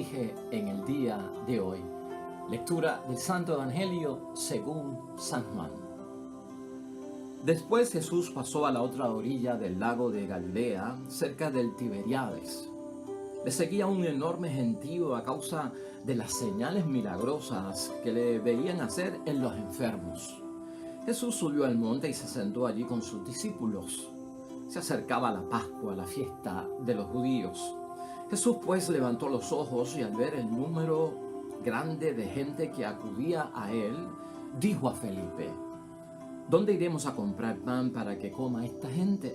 dirige en el día de hoy. Lectura del Santo Evangelio según San Juan. Después Jesús pasó a la otra orilla del lago de Galilea, cerca del Tiberíades. Le seguía un enorme gentío a causa de las señales milagrosas que le veían hacer en los enfermos. Jesús subió al monte y se sentó allí con sus discípulos. Se acercaba la Pascua, la fiesta de los judíos. Jesús pues levantó los ojos y al ver el número grande de gente que acudía a él, dijo a Felipe: ¿Dónde iremos a comprar pan para que coma esta gente?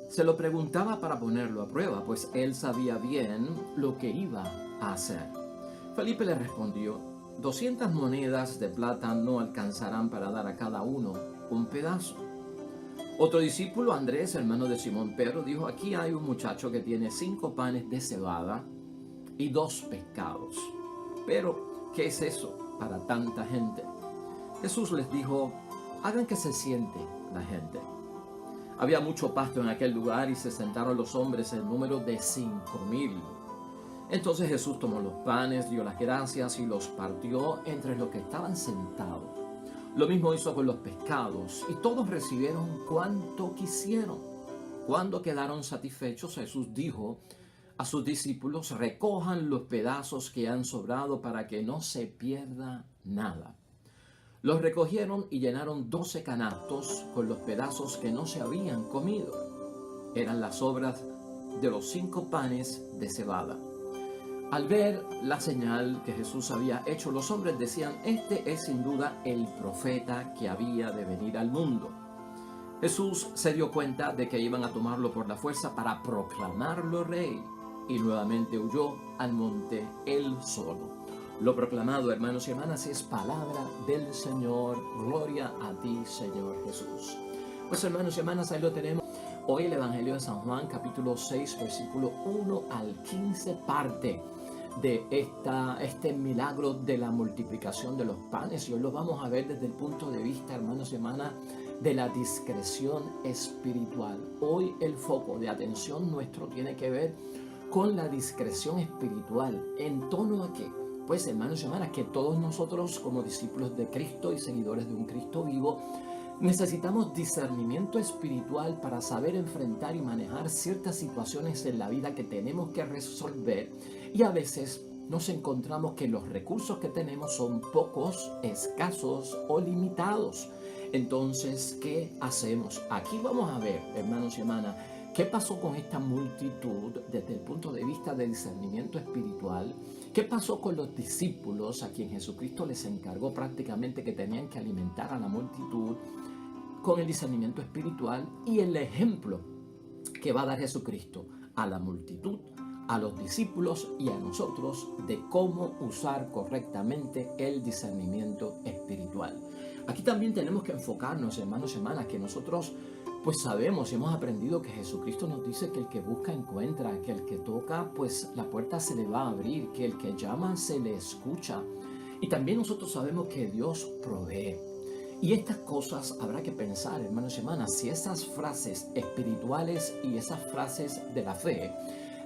Se lo preguntaba para ponerlo a prueba, pues él sabía bien lo que iba a hacer. Felipe le respondió: 200 monedas de plata no alcanzarán para dar a cada uno un pedazo. Otro discípulo, Andrés, hermano de Simón Pedro, dijo: aquí hay un muchacho que tiene 5 panes de cebada y 2 pescados. Pero, ¿qué es eso para tanta gente? Jesús les dijo: hagan que se siente la gente. Había mucho pasto en aquel lugar y se sentaron los hombres en número de 5,000. Entonces Jesús tomó los panes, dio las gracias y los partió entre los que estaban sentados. Lo mismo hizo con los pescados, y todos recibieron cuanto quisieron. Cuando quedaron satisfechos, Jesús dijo a sus discípulos: recojan los pedazos que han sobrado para que no se pierda nada. Los recogieron y llenaron 12 canastos con los pedazos que no se habían comido. Eran las sobras de los 5 panes de cebada. Al ver la señal que Jesús había hecho, los hombres decían: este es sin duda el profeta que había de venir al mundo. Jesús se dio cuenta de que iban a tomarlo por la fuerza para proclamarlo rey, y nuevamente huyó al monte él solo. Lo proclamado, hermanos y hermanas, es palabra del Señor. Gloria a ti, Señor Jesús. Pues, hermanos y hermanas, ahí lo tenemos. Hoy el Evangelio de San Juan, capítulo 6, versículo 1 al 15, parte de este milagro de la multiplicación de los panes. Y hoy lo vamos a ver desde el punto de vista, hermanos y hermanas, de la discreción espiritual. Hoy el foco de atención nuestro tiene que ver con la discreción espiritual. ¿En torno a qué? Pues, hermanos y hermanas, que todos nosotros, como discípulos de Cristo y seguidores de un Cristo vivo, necesitamos discernimiento espiritual para saber enfrentar y manejar ciertas situaciones en la vida que tenemos que resolver, y a veces nos encontramos que los recursos que tenemos son pocos, escasos o limitados. Entonces, ¿qué hacemos? Aquí vamos a ver, hermanos y hermanas, ¿qué pasó con esta multitud desde el punto de vista del discernimiento espiritual? ¿Qué pasó con los discípulos a quien Jesucristo les encargó prácticamente que tenían que alimentar a la multitud con el discernimiento espiritual? Y el ejemplo que va a dar Jesucristo a la multitud, a los discípulos y a nosotros de cómo usar correctamente el discernimiento espiritual. Aquí también tenemos que enfocarnos, hermanos y hermanas, que nosotros pues sabemos y hemos aprendido que Jesucristo nos dice que el que busca encuentra, que el que toca pues la puerta se le va a abrir, que el que llama se le escucha. Y también nosotros sabemos que Dios provee. Y estas cosas habrá que pensar, hermanos y hermanas, si esas frases espirituales y esas frases de la fe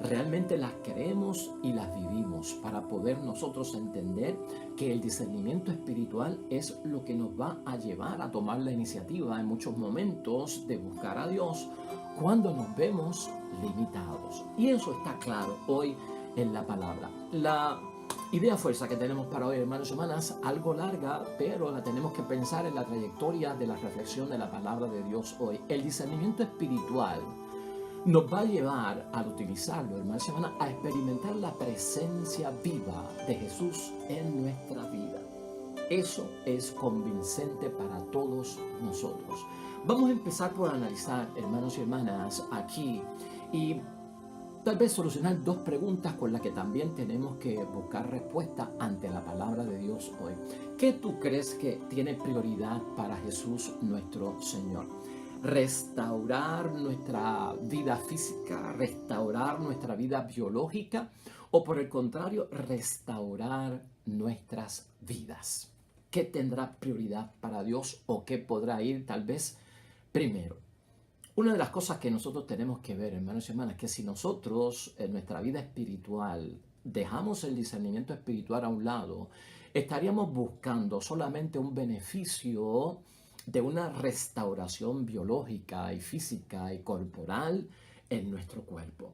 realmente las creemos y las vivimos, para poder nosotros entender que el discernimiento espiritual es lo que nos va a llevar a tomar la iniciativa en muchos momentos de buscar a Dios cuando nos vemos limitados. Y eso está claro hoy en la palabra. La idea fuerza que tenemos para hoy, hermanos y hermanas, algo larga, pero la tenemos que pensar en la trayectoria de la reflexión de la palabra de Dios hoy. El discernimiento espiritual nos va a llevar, al utilizarlo, hermanos y hermanas, a experimentar la presencia viva de Jesús en nuestra vida. Eso es convincente para todos nosotros. Vamos a empezar por analizar, hermanos y hermanas, aquí y tal vez solucionar 2 preguntas con las que también tenemos que buscar respuesta ante la palabra de Dios hoy. ¿Qué tú crees que tiene prioridad para Jesús nuestro Señor? ¿Restaurar nuestra vida física, restaurar nuestra vida biológica, o por el contrario, restaurar nuestras vidas? ¿Qué tendrá prioridad para Dios o qué podrá ir tal vez primero? Una de las cosas que nosotros tenemos que ver, hermanos y hermanas, que si nosotros en nuestra vida espiritual dejamos el discernimiento espiritual a un lado, estaríamos buscando solamente un beneficio de una restauración biológica y física y corporal en nuestro cuerpo.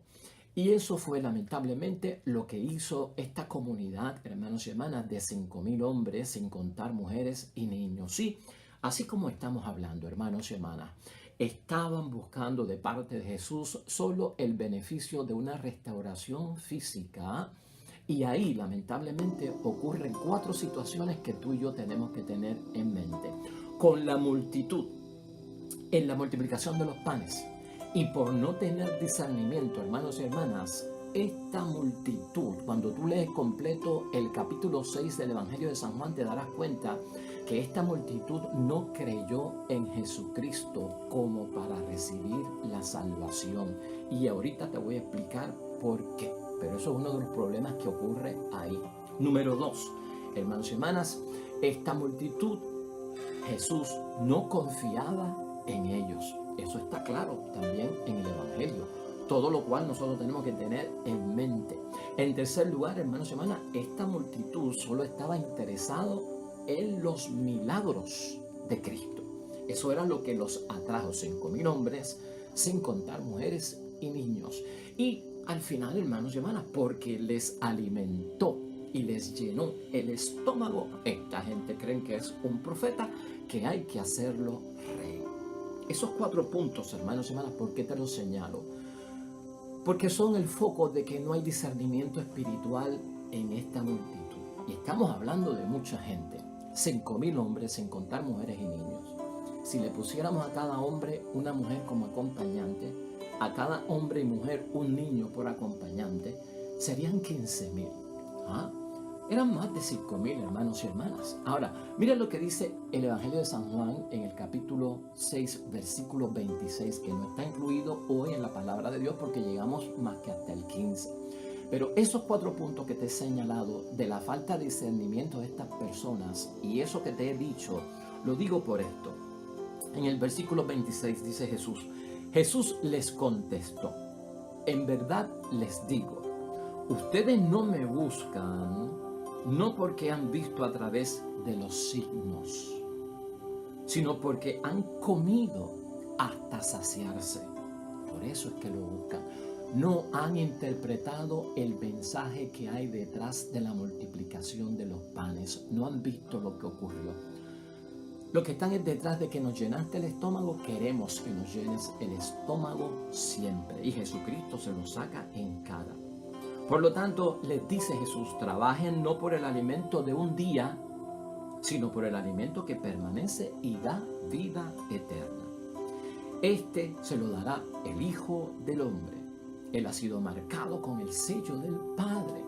Y eso fue lamentablemente lo que hizo esta comunidad, hermanos y hermanas, de 5,000 hombres, sin contar mujeres y niños. Sí, así como estamos hablando, hermanos y hermanas, estaban buscando de parte de Jesús solo el beneficio de una restauración física. Y ahí, lamentablemente, ocurren 4 situaciones que tú y yo tenemos que tener en mente. Con la multitud, en la multiplicación de los panes, y por no tener discernimiento, hermanos y hermanas, esta multitud, cuando tú lees completo el capítulo 6 del Evangelio de San Juan, te darás cuenta que esta multitud no creyó en Jesucristo como para recibir la salvación. Y ahorita te voy a explicar por qué. Pero eso es uno de los problemas que ocurre ahí. Número 2, hermanos y hermanas, esta multitud, Jesús no confiaba en ellos. Eso está claro también en el Evangelio. Todo lo cual nosotros tenemos que tener en mente. En tercer lugar, hermanos y hermanas, esta multitud solo estaba interesado en los milagros de Cristo. Eso era lo que los atrajo, 5,000 hombres, sin contar mujeres y niños. Y al final, hermanos y hermanas, porque les alimentó y les llenó el estómago, esta gente cree que es un profeta, que hay que hacerlo rey. Esos 4 puntos, hermanos y hermanas, ¿por qué te los señalo? Porque son el foco de que no hay discernimiento espiritual en esta multitud. Y estamos hablando de mucha gente, 5,000 hombres, sin contar mujeres y niños. Si le pusiéramos a cada hombre una mujer como acompañante, a cada hombre y mujer un niño por acompañante, serían 15,000. Eran más de 5,000, hermanos y hermanas. Ahora, mira lo que dice el Evangelio de San Juan en el capítulo 6, versículo 26, que no está incluido hoy en la palabra de Dios porque llegamos más que hasta el 15. Pero esos 4 puntos que te he señalado de la falta de discernimiento de estas personas y eso que te he dicho, lo digo por esto. En el versículo 26 dice Jesús les contestó, en verdad les digo, ustedes no me buscan no porque han visto a través de los signos, sino porque han comido hasta saciarse. Por eso es que lo buscan. No han interpretado el mensaje que hay detrás de la multiplicación de los panes. No han visto lo que ocurrió. Lo que están es detrás de que nos llenaste el estómago. Queremos que nos llenes el estómago siempre. Y Jesucristo se lo saca en cara. Por lo tanto, les dice Jesús, trabajen no por el alimento de un día, sino por el alimento que permanece y da vida eterna. Este se lo dará el Hijo del Hombre. Él ha sido marcado con el sello del Padre.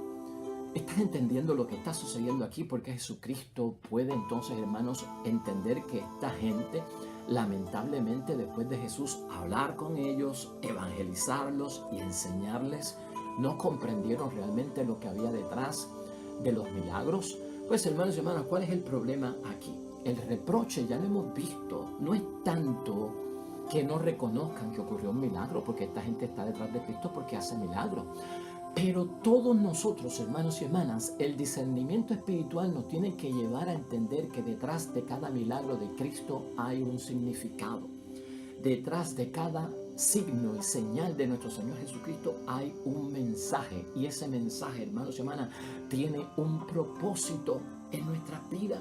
¿Estás entendiendo lo que está sucediendo aquí? Porque Jesucristo puede entonces, hermanos, entender que esta gente, lamentablemente, después de Jesús hablar con ellos, evangelizarlos y enseñarles, no comprendieron realmente lo que había detrás de los milagros. Pues, hermanos y hermanas, ¿cuál es el problema aquí? El reproche, ya lo hemos visto, no es tanto que no reconozcan que ocurrió un milagro, porque esta gente está detrás de Cristo porque hace milagros. Pero todos nosotros, hermanos y hermanas, el discernimiento espiritual nos tiene que llevar a entender que detrás de cada milagro de Cristo hay un significado. Detrás de cada signo y señal de nuestro Señor Jesucristo hay un mensaje. Y ese mensaje, hermanos y hermanas, tiene un propósito en nuestra vida.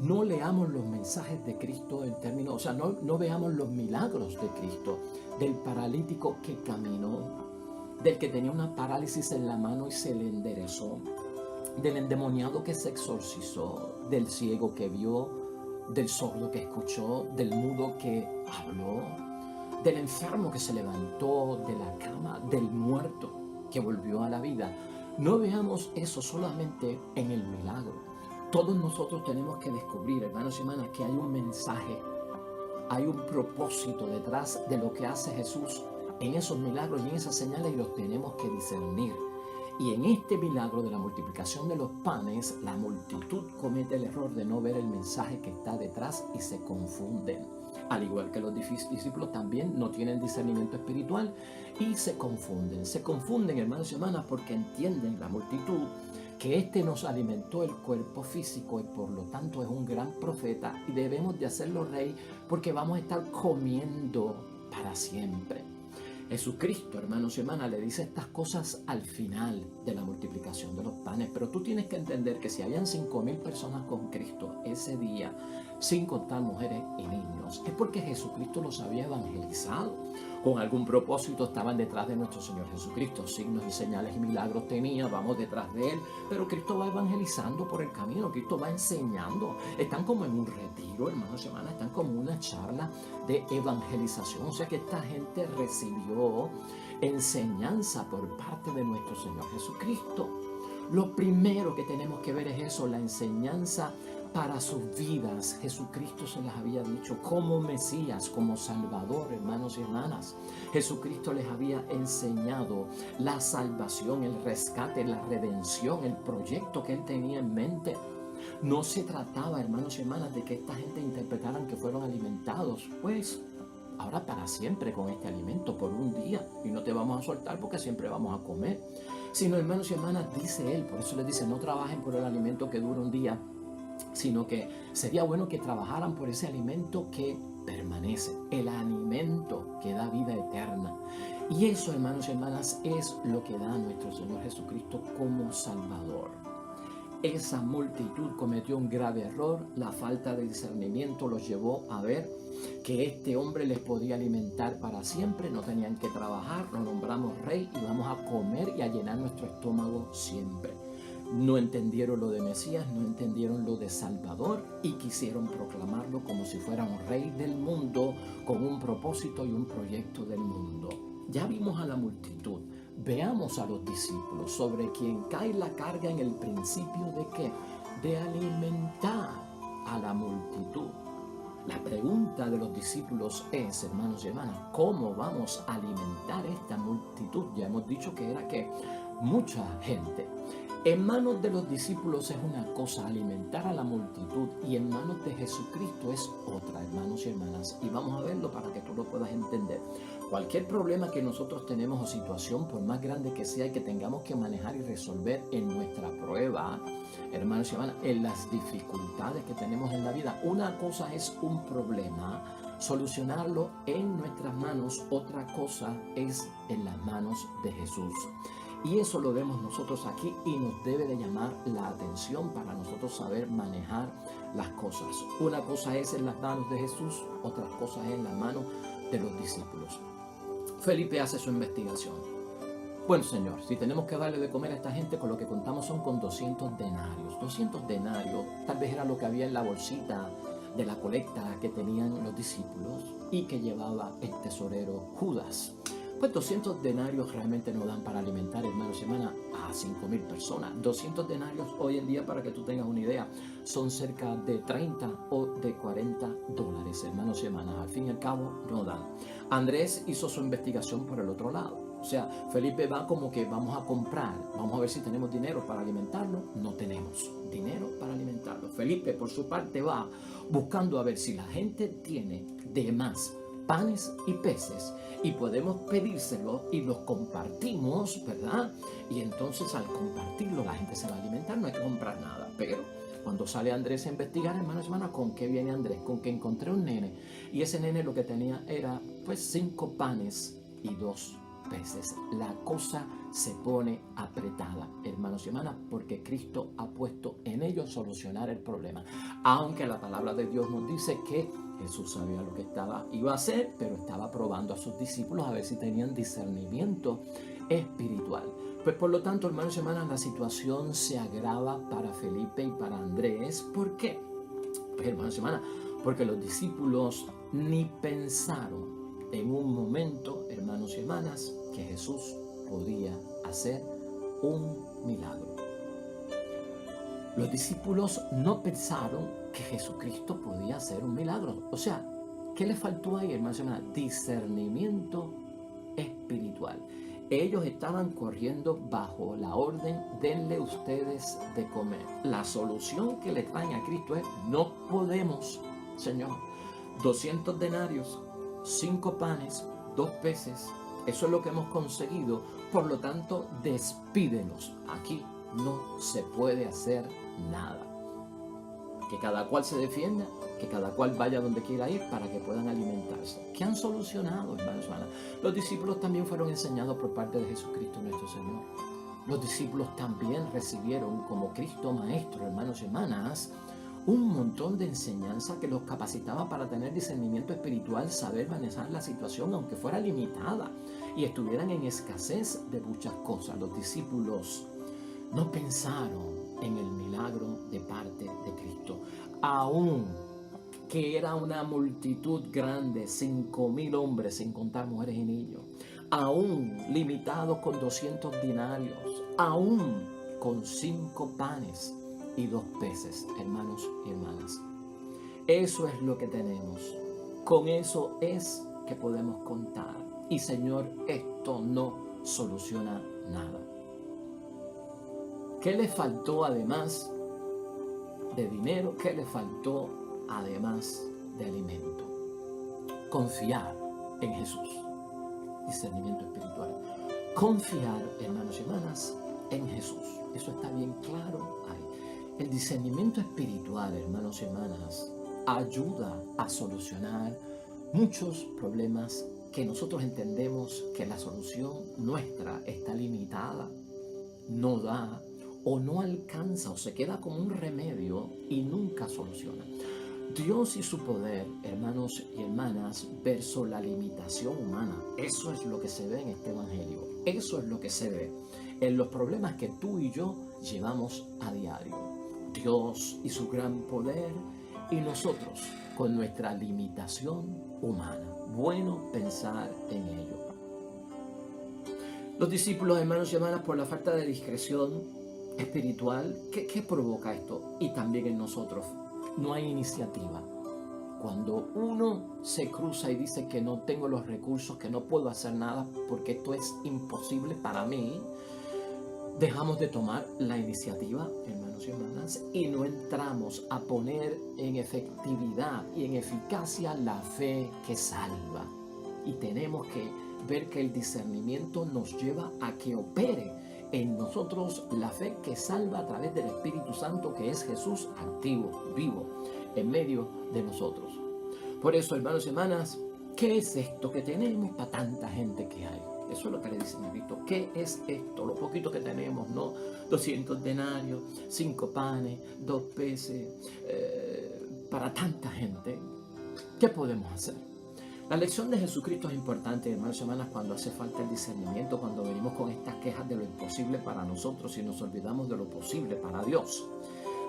No leamos los mensajes de Cristo en términos, no veamos los milagros de Cristo, del paralítico que caminó, del que tenía una parálisis en la mano y se le enderezó, del endemoniado que se exorcizó, del ciego que vio, del sordo que escuchó, del mudo que habló, del enfermo que se levantó de la cama, del muerto que volvió a la vida. No veamos eso solamente en el milagro. Todos nosotros tenemos que descubrir, hermanos y hermanas, que hay un mensaje, hay un propósito detrás de lo que hace Jesús en esos milagros y en esas señales, y los tenemos que discernir. Y en este milagro de la multiplicación de los panes, la multitud comete el error de no ver el mensaje que está detrás y se confunden. Al igual que los discípulos también no tienen discernimiento espiritual y se confunden. Se confunden, hermanos y hermanas, porque entienden la multitud que este nos alimentó el cuerpo físico y por lo tanto es un gran profeta y debemos de hacerlo rey porque vamos a estar comiendo para siempre. Jesucristo, hermanos y hermanas, le dice estas cosas al final de la multiplicación de los panes, pero tú tienes que entender que si habían 5,000 personas con Cristo ese día, sin contar mujeres y niños, es porque Jesucristo los había evangelizado. Con algún propósito estaban detrás de nuestro Señor Jesucristo, signos y señales y milagros tenía, vamos detrás de Él, pero Cristo va evangelizando por el camino, Cristo va enseñando. Están como en un retiro, hermanos y hermanas, están como en una charla de evangelización, o sea que esta gente recibió enseñanza por parte de nuestro Señor Jesucristo. Lo primero que tenemos que ver es eso, la enseñanza para sus vidas. Jesucristo se las había dicho como Mesías, como Salvador, hermanos y hermanas. Jesucristo les había enseñado la salvación, el rescate, la redención, el proyecto que Él tenía en mente. No se trataba, hermanos y hermanas, de que esta gente interpretaran que fueron alimentados, pues ahora para siempre con este alimento por un día y no te vamos a soltar porque siempre vamos a comer. Sino, hermanos y hermanas, dice Él, por eso les dice, no trabajen por el alimento que dura un día, sino que sería bueno que trabajaran por ese alimento que permanece, el alimento que da vida eterna. Y eso, hermanos y hermanas, es lo que da nuestro Señor Jesucristo como Salvador. Esa multitud cometió un grave error, la falta de discernimiento los llevó a ver que este hombre les podía alimentar para siempre, no tenían que trabajar, lo nombramos rey y vamos a comer y a llenar nuestro estómago siempre. No entendieron lo de Mesías, no entendieron lo de Salvador y quisieron proclamarlo como si fuera un rey del mundo con un propósito y un proyecto del mundo. Ya vimos a la multitud, veamos a los discípulos sobre quien cae la carga en el principio de ¿qué? De alimentar a la multitud. La pregunta de los discípulos es, hermanos y hermanas, ¿cómo vamos a alimentar esta multitud? Ya hemos dicho que era que mucha gente. En manos de los discípulos es una cosa alimentar a la multitud y en manos de Jesucristo es otra, hermanos y hermanas. Y vamos a verlo para que tú lo puedas entender. Cualquier problema que nosotros tenemos o situación, por más grande que sea y que tengamos que manejar y resolver en nuestra prueba, hermanos y hermanas, en las dificultades que tenemos en la vida, una cosa es un problema, solucionarlo en nuestras manos, otra cosa es en las manos de Jesús. Y eso lo vemos nosotros aquí y nos debe de llamar la atención para nosotros saber manejar las cosas. Una cosa es en las manos de Jesús, otra cosa es en las manos de los discípulos. Felipe hace su investigación. Bueno, Señor, si tenemos que darle de comer a esta gente, con lo que contamos son con 200 denarios. 200 denarios, tal vez era lo que había en la bolsita de la colecta que tenían los discípulos y que llevaba el tesorero Judas. Pues 200 denarios realmente no dan para alimentar, hermanos y hermanas, a 5,000 personas. 200 denarios hoy en día, para que tú tengas una idea, son cerca de 30 o de 40 dólares, hermanos y hermanas. Al fin y al cabo, no dan. Andrés hizo su investigación por el otro lado. O sea, Felipe va como que vamos a comprar, vamos a ver si tenemos dinero para alimentarlo. No tenemos dinero para alimentarlo. Felipe, por su parte, va buscando a ver si la gente tiene de más panes y peces y podemos pedírselo y los compartimos, ¿verdad? Y entonces al compartirlo la gente se va a alimentar, no hay que comprar nada. Pero cuando sale Andrés a investigar, hermanos y hermanas, ¿con qué viene Andrés? Con que encontré un nene y ese nene lo que tenía era pues 5 panes y 2 peces. La cosa se pone apretada, hermanos y hermanas, porque Cristo ha puesto en ellos solucionar el problema. Aunque la palabra de Dios nos dice que Jesús sabía lo que iba a hacer, pero estaba probando a sus discípulos a ver si tenían discernimiento espiritual. Pues por lo tanto, hermanos y hermanas, la situación se agrava para Felipe y para Andrés. ¿Por qué? Pues hermanos y hermanas, porque los discípulos ni pensaron en un momento, hermanos y hermanas, que Jesús podía hacer un milagro. Los discípulos no pensaron que Jesucristo podía hacer un milagro. O sea, ¿qué les faltó ahí, hermanos y hermanas? Discernimiento espiritual. Ellos estaban corriendo bajo la orden, denle ustedes de comer. La solución que le traen a Cristo es, no podemos, Señor. 200 denarios, 5 panes, 2 peces. Eso es lo que hemos conseguido. Por lo tanto, despídelos. Aquí no se puede hacer nada. Que cada cual se defienda, que cada cual vaya donde quiera ir para que puedan alimentarse. ¿Qué han solucionado, hermanos y hermanas? Los discípulos también fueron enseñados por parte de Jesucristo nuestro Señor. Los discípulos también recibieron como Cristo Maestro, hermanos y hermanas, un montón de enseñanza que los capacitaba para tener discernimiento espiritual, saber manejar la situación aunque fuera limitada y estuvieran en escasez de muchas cosas. Los discípulos no pensaron en el milagro de parte de Cristo, aún que era una multitud grande, 5,000 hombres, sin contar mujeres y niños, aún limitados con 200 dinarios, aún con 5 panes y 2 peces, hermanos y hermanas. Eso es lo que tenemos. Con eso es que podemos contar. Y Señor, esto no soluciona nada. ¿Qué le faltó además de dinero? ¿Qué le faltó además de alimento? Confiar en Jesús. Discernimiento espiritual. Confiar, hermanos y hermanas, en Jesús. Eso está bien claro ahí. El discernimiento espiritual, hermanos y hermanas, ayuda a solucionar muchos problemas que nosotros entendemos que la solución nuestra está limitada, no da o no alcanza o se queda como un remedio y nunca soluciona. Dios y su poder, hermanos y hermanas, versus la limitación humana. Eso es lo que se ve en este evangelio. Eso es lo que se ve en los problemas que tú y yo llevamos a diario. Dios y su gran poder y nosotros con nuestra limitación humana. Bueno pensar en ello. Los discípulos, hermanos y hermanas, por la falta de discreción espiritual, ¿qué provoca esto? Y también en nosotros. No hay iniciativa. Cuando uno se cruza y dice que no tengo los recursos, que no puedo hacer nada porque esto es imposible para mí, dejamos de tomar la iniciativa, hermanos y hermanas, y no entramos a poner en efectividad y en eficacia la fe que salva. Y tenemos que ver que el discernimiento nos lleva a que opere en nosotros la fe que salva a través del Espíritu Santo, que es Jesús activo, vivo, en medio de nosotros. Por eso, hermanos y hermanas, ¿qué es esto que tenemos para tanta gente que hay? Eso es lo que le dicen a Cristo. ¿Qué es esto? Lo poquito que tenemos, ¿no? 200 denarios, 5 panes, 2 peces, para tanta gente. ¿Qué podemos hacer? La lección de Jesucristo es importante, hermanos y hermanas, cuando hace falta el discernimiento, cuando venimos con estas quejas de lo imposible para nosotros y nos olvidamos de lo posible para Dios.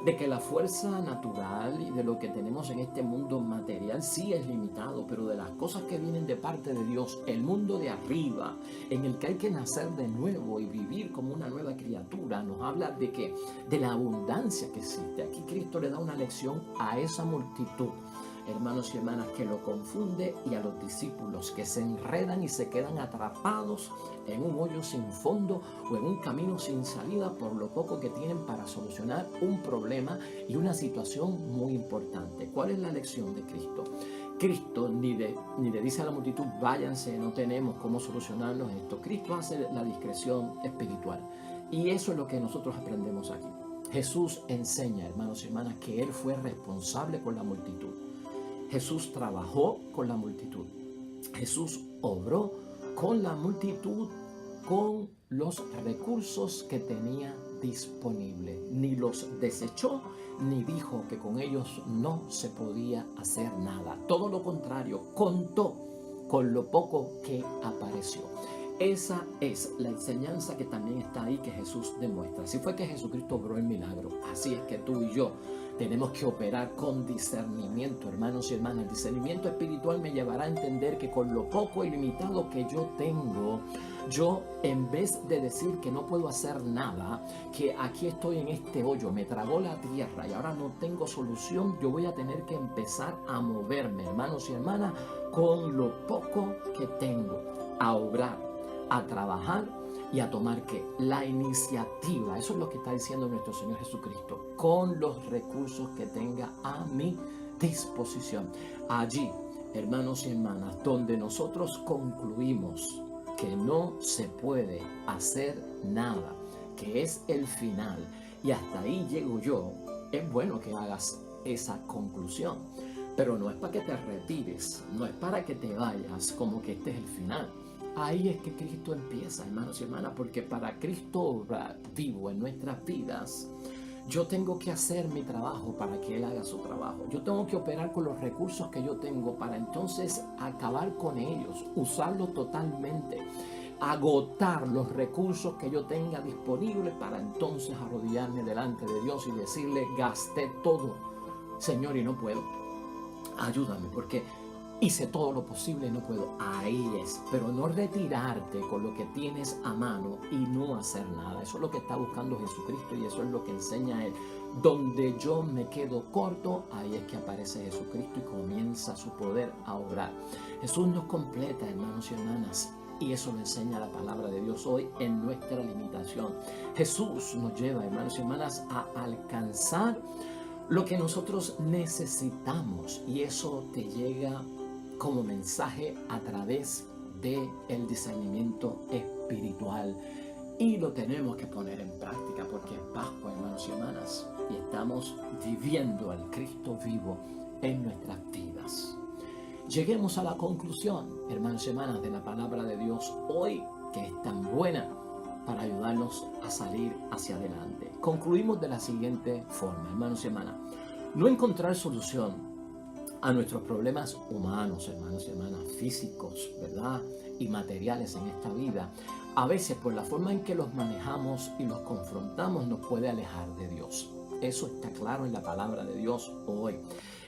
De que la fuerza natural y de lo que tenemos en este mundo material sí es limitado, pero de las cosas que vienen de parte de Dios, el mundo de arriba, en el que hay que nacer de nuevo y vivir como una nueva criatura, nos habla de la abundancia que existe. Aquí Cristo le da una lección a esa multitud, hermanos y hermanas, que lo confunde, y a los discípulos que se enredan y se quedan atrapados en un hoyo sin fondo o en un camino sin salida por lo poco que tienen para solucionar un problema y una situación muy importante. ¿Cuál es la lección de Cristo? Cristo ni le dice a la multitud, váyanse, no tenemos cómo solucionarnos esto. Cristo hace la discreción espiritual. Y eso es lo que nosotros aprendemos aquí. Jesús enseña, hermanos y hermanas, que Él fue responsable con la multitud. Jesús trabajó con la multitud. Jesús obró con la multitud, con los recursos que tenía disponibles. Ni los desechó, ni dijo que con ellos no se podía hacer nada. Todo lo contrario, contó con lo poco que apareció. Esa es la enseñanza que también está ahí, que Jesús demuestra. Así fue que Jesucristo obró el milagro. Así es que tú y yo tenemos que operar con discernimiento, hermanos y hermanas. El discernimiento espiritual me llevará a entender que con lo poco y limitado que yo tengo, yo, en vez de decir que no puedo hacer nada, que aquí estoy en este hoyo, me tragó la tierra y ahora no tengo solución, yo voy a tener que empezar a moverme, hermanos y hermanas, con lo poco que tengo, a obrar, a trabajar y a tomar la iniciativa. Eso es lo que está diciendo nuestro Señor Jesucristo, con los recursos que tenga a mi disposición. Allí hermanos y hermanas, donde nosotros concluimos que no se puede hacer nada, que es el final, y hasta ahí llego yo, es bueno que hagas esa conclusión. Pero no es para que te retires, no es para que te vayas como que este es el final. Ahí es que Cristo empieza, hermanos y hermanas, porque para Cristo obrar vivo en nuestras vidas, yo tengo que hacer mi trabajo para que Él haga su trabajo. Yo tengo que operar con los recursos que yo tengo para entonces acabar con ellos, usarlos totalmente, agotar los recursos que yo tenga disponibles para entonces arrodillarme delante de Dios y decirle, gasté todo, Señor, y no puedo. Ayúdame porque hice todo lo posible y no puedo. Ahí es. Pero no retirarte con lo que tienes a mano y no hacer nada. Eso es lo que está buscando Jesucristo y eso es lo que enseña Él. Donde yo me quedo corto, ahí es que aparece Jesucristo y comienza su poder a obrar. Jesús nos completa, hermanos y hermanas. Y eso lo enseña la palabra de Dios hoy en nuestra limitación. Jesús nos lleva, hermanos y hermanas, a alcanzar lo que nosotros necesitamos, y eso te llega como mensaje a través del discernimiento espiritual, y lo tenemos que poner en práctica porque es Pascua, hermanos y hermanas, y estamos viviendo al Cristo vivo en nuestras vidas. Lleguemos a la conclusión, hermanos y hermanas, de la palabra de Dios hoy, que es tan buena para ayudarnos a salir hacia adelante. Concluimos de la siguiente forma, hermanos y hermanas. No encontrar solución a nuestros problemas humanos, hermanos y hermanas, físicos, ¿verdad? Y materiales en esta vida, a veces por la forma en que los manejamos y los confrontamos, nos puede alejar de Dios. Eso está claro en la palabra de Dios hoy.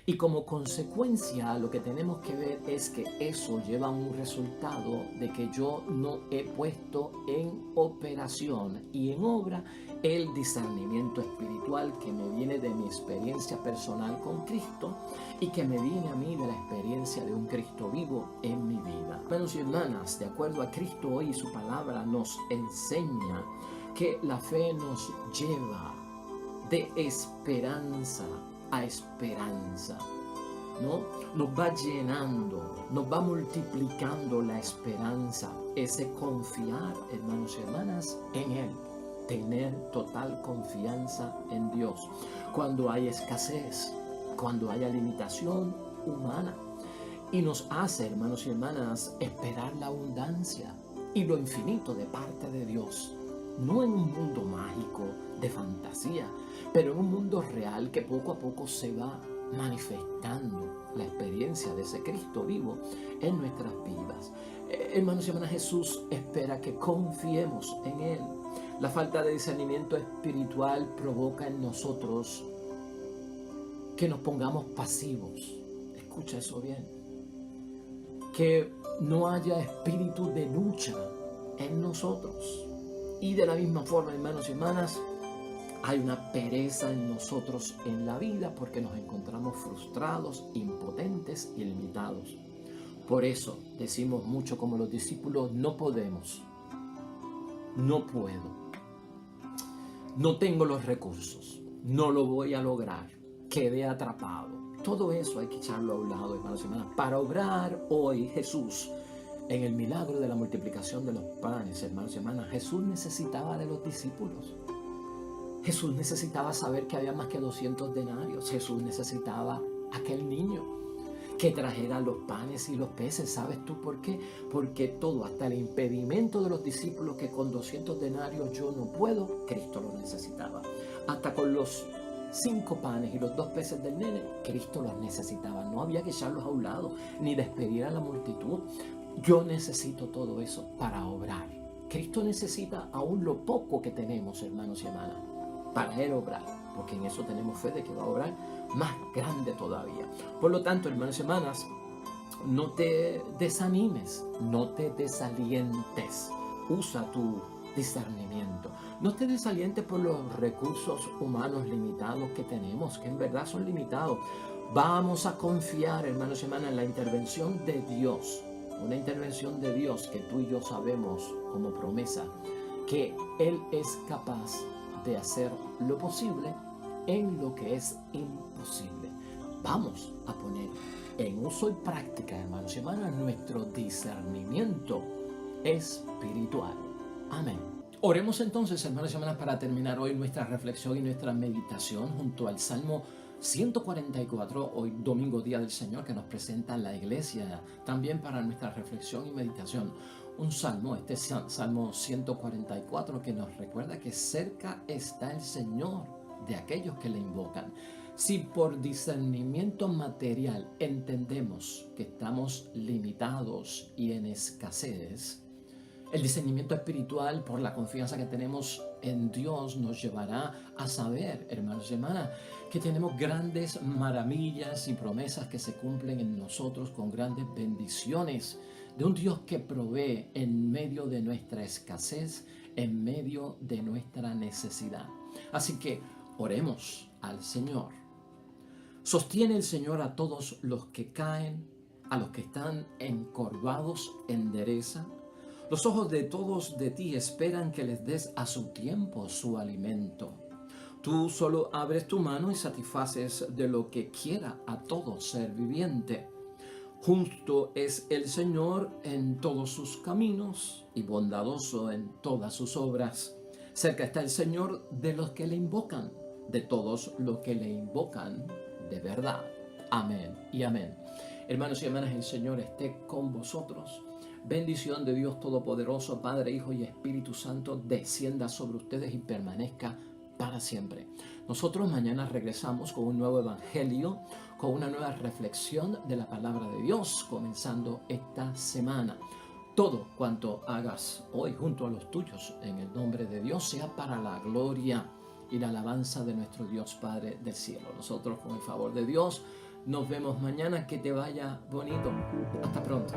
Y como consecuencia, lo que tenemos que ver es que eso lleva a un resultado de que yo no he puesto en operación y en obra el discernimiento espiritual que me viene de mi experiencia personal con Cristo y que me viene a mí de la experiencia de un Cristo vivo en mi vida. Hermanos y hermanas, de acuerdo a Cristo hoy, su palabra nos enseña que la fe nos lleva de esperanza a esperanza, ¿no? Nos va llenando, nos va multiplicando la esperanza, ese confiar, hermanos y hermanas, en Él, tener total confianza en Dios. Cuando hay escasez, cuando haya limitación humana, y nos hace, hermanos y hermanas, esperar la abundancia y lo infinito de parte de Dios. No en un mundo mágico de fantasía, pero en un mundo real que poco a poco se va manifestando la experiencia de ese Cristo vivo en nuestras vidas. Hermanos y hermanas, Jesús espera que confiemos en Él. La falta de discernimiento espiritual provoca en nosotros que nos pongamos pasivos. Escucha eso bien. Que no haya espíritu de lucha en nosotros. Y de la misma forma, hermanos y hermanas, hay una pereza en nosotros en la vida porque nos encontramos frustrados, impotentes y limitados. Por eso decimos mucho como los discípulos, no podemos, no puedo, no tengo los recursos, no lo voy a lograr, quedé atrapado. Todo eso hay que echarlo a un lado, hermanos y hermanas, para obrar hoy Jesús. En el milagro de la multiplicación de los panes, hermanos y hermanas, Jesús necesitaba de los discípulos. Jesús necesitaba saber que había más que 200 denarios. Jesús necesitaba aquel niño que trajera los panes y los peces. ¿Sabes tú por qué? Porque todo, hasta el impedimento de los discípulos que con 200 denarios yo no puedo, Cristo lo necesitaba. Hasta con los 5 panes y los 2 peces del nene, Cristo los necesitaba. No había que echarlos a un lado, ni despedir a la multitud. Yo necesito todo eso para obrar. Cristo necesita aún lo poco que tenemos, hermanos y hermanas, para Él obrar, porque en eso tenemos fe de que va a obrar más grande todavía. Por lo tanto, hermanos y hermanas, no te desanimes, no te desalientes. Usa tu discernimiento. No te desalientes por los recursos humanos limitados que tenemos, que en verdad son limitados. Vamos a confiar, hermanos y hermanas, en la intervención de Dios. Una intervención de Dios que tú y yo sabemos como promesa que Él es capaz de hacer lo posible en lo que es imposible. vamos a poner en uso y práctica, hermanos y hermanas, nuestro discernimiento espiritual. Amén. Oremos entonces, hermanos y hermanas, para terminar hoy nuestra reflexión y nuestra meditación junto al Salmo 144, hoy domingo, Día del Señor, que nos presenta la iglesia también para nuestra reflexión y meditación. Un salmo, este Salmo 144, que nos recuerda que cerca está el Señor de aquellos que le invocan. Si por discernimiento material entendemos que estamos limitados y en escasez, el discernimiento espiritual, por la confianza que tenemos en Dios, nos llevará a saber, hermanos y hermanas, que tenemos grandes maravillas y promesas que se cumplen en nosotros con grandes bendiciones de un Dios que provee en medio de nuestra escasez, en medio de nuestra necesidad. Así que oremos al Señor. Sostiene el Señor a todos los que caen, a los que están encorvados, endereza. Los ojos de todos de ti esperan que les des a su tiempo su alimento. Tú solo abres tu mano y satisfaces de lo que quiera a todo ser viviente. Justo es el Señor en todos sus caminos y bondadoso en todas sus obras. Cerca está el Señor de los que le invocan, de todos los que le invocan de verdad. Amén y amén. Hermanos y hermanas, el Señor esté con vosotros. Bendición de Dios Todopoderoso, Padre, Hijo y Espíritu Santo, descienda sobre ustedes y permanezca para siempre. Nosotros mañana regresamos con un nuevo evangelio, con una nueva reflexión de la palabra de Dios, comenzando esta semana. Todo cuanto hagas hoy junto a los tuyos en el nombre de Dios sea para la gloria y la alabanza de nuestro Dios Padre del cielo. Nosotros, con el favor de Dios, nos vemos mañana. Que te vaya bonito. Hasta pronto.